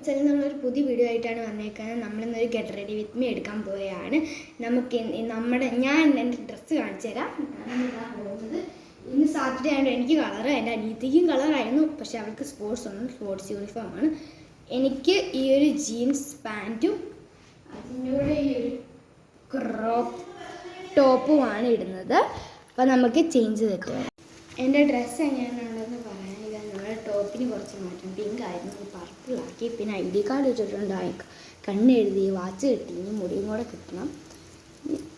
പിക്സലിൽ നിന്നുള്ളൊരു പുതിയ വീഡിയോ ആയിട്ടാണ് വന്നേക്കുന്നത്. നമ്മളിന്നൊരു ഗെറ്റ് റെഡി വിത്ത് മീ എടുക്കാൻ പോവുകയാണ്. നമുക്ക് ഞാൻ എൻ്റെ ഡ്രസ്സ് കാണിച്ചു തരാം. ഞാനിതാ പോകുന്നത്. ഇന്ന് സാറ്റർഡേ ആയതുകൊണ്ട് എനിക്ക് കളറ്, എൻ്റെ അനിയത്തിക്കും കളറായിരുന്നു. പക്ഷേ അവൾക്ക് സ്പോർട്സ് യൂണിഫോമാണ്. എനിക്ക് ഈ ഒരു ജീൻസ് പാൻറ്റും അതിൻ്റെ കൂടെ ഈ ഒരു ക്രോപ്പ് ടോപ്പുമാണ് ഇടുന്നത്. അപ്പോൾ നമുക്ക് ചേഞ്ച് ചെയ്തിട്ട് വരാം. എൻ്റെ ഡ്രസ്സ് എങ്ങനെയാണുള്ളതെന്ന് പറയാൻ, നമ്മുടെ ടോപ്പിന് കുറച്ച് മാറ്റം. പിങ്ക് ആയിരുന്നു, പർപ്പിളാക്കി. പിന്നെ ID കാർഡ് ഇട്ടിട്ടുണ്ട്, കണ്ണെഴുതി, വാച്ച് കിട്ടി. ഇനി മുടിയും കൂടെ കിട്ടണം.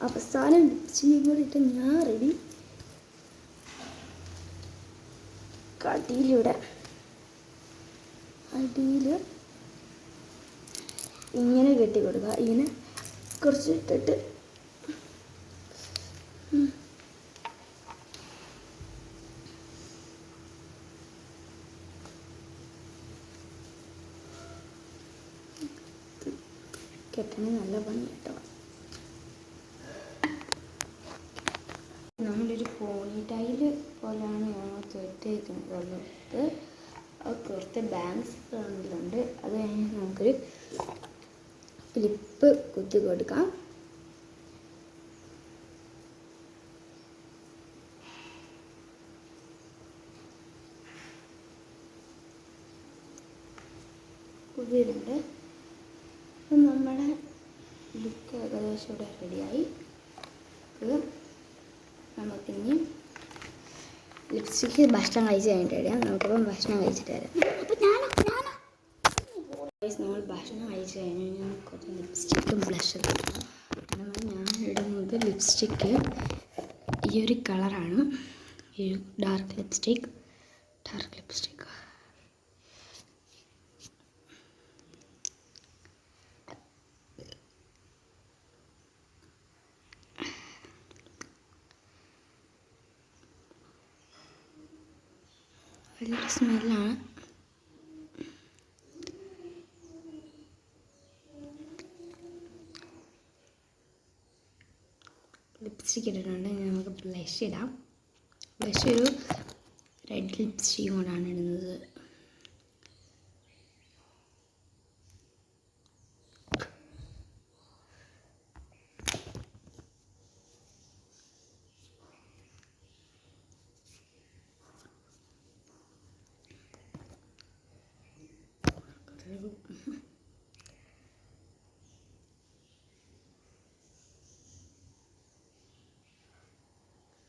അവസാനം ലിപ്സ്റ്റിക്കും കൂടെ ഇട്ട് ഞാൻ റെഡി. കടിയിലൂടെ അടിയിൽ ഇങ്ങനെ കെട്ടി കൊടുക്കുക. ഇങ്ങനെ കുറച്ച് ഇട്ടിട്ട് കെട്ടണ നല്ല പണി കേട്ടോ. നമ്മളൊരു പോണി ടൈൽ പോലെയാണ് ഞങ്ങൾ കെട്ടിയിരിക്കുന്നത്. കുറച്ച് ബാങ്ക്സ് ഉണ്ട്. അത് കഴിഞ്ഞ് നമുക്കൊരു ക്ലിപ്പ് കുത്തി കൊടുക്കാം. കുതിരുണ്ട്. അപ്പം നമ്മുടെ ലുക്ക് ഏകദേശം ഇവിടെ റെഡിയായി. നമുക്കിനി ലിപ്സ്റ്റിക്ക് ഭക്ഷണം കഴിച്ച് കഴിഞ്ഞിട്ട് വരാം. നമുക്കിപ്പം ഭക്ഷണം കഴിച്ചിട്ട് വരാം. നമ്മൾ ഭക്ഷണം കഴിച്ച് കഴിഞ്ഞ് കുറച്ച് ലിപ്സ്റ്റിക്കും ബ്ലഷും ഇടാം. ഞാൻ ഇടുന്നത് ലിപ്സ്റ്റിക്ക് ഈ ഒരു കളറാണ്. ഈ ഡാർക്ക് ലിപ്സ്റ്റിക്ക്. വലിയ സ്മെല്ലാണ്. ലിപ്സ്റ്റിക്ക് ഇട്ടിട്ടുണ്ട്. നമുക്ക് ബ്ലഷ് ഇടാം. ബ്ലഷ് ഒരു റെഡ് ലിപ്സ്റ്റിക്കും കൂടാണ് ഇടുന്നത്.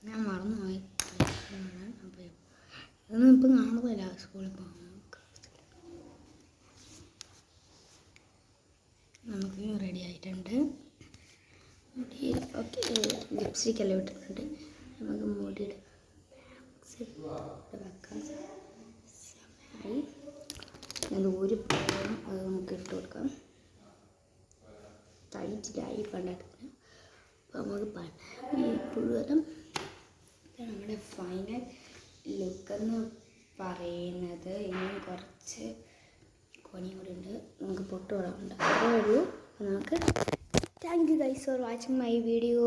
ഞാൻ മറന്നുപോയി. അപ്പോൾ ഇതൊന്നും ഇപ്പം കാണുന്നില്ല. സ്കൂളിൽ പോകാൻ നമുക്ക് റെഡി ആയിട്ടുണ്ട്. മുടി ഓക്കെ, ലിപ്സ്റ്റിക് എല്ലാം ഇട്ടിട്ടുണ്ട്. നമുക്ക് മുടിയുടെ വെക്കാൻ സമയമായി. അത് ഒരു പോകണം. അത് നമുക്ക് ഇട്ട് കൊടുക്കാം. ടൈറ്റിലായി പണ്ടിട്ടില്ല. അപ്പോൾ നമുക്ക് പുഴുവരം നമ്മുടെ ഫൈനൽ ലുക്ക് എന്ന് പറയുന്നത്. ഇനിയും കുറച്ച് പണി കൂടി ഉണ്ട്. നമുക്ക് പൊട്ട് തൊടാറുണ്ട്. അതേ ഉള്ളൂ. നമുക്ക് thank you guys for watching my video.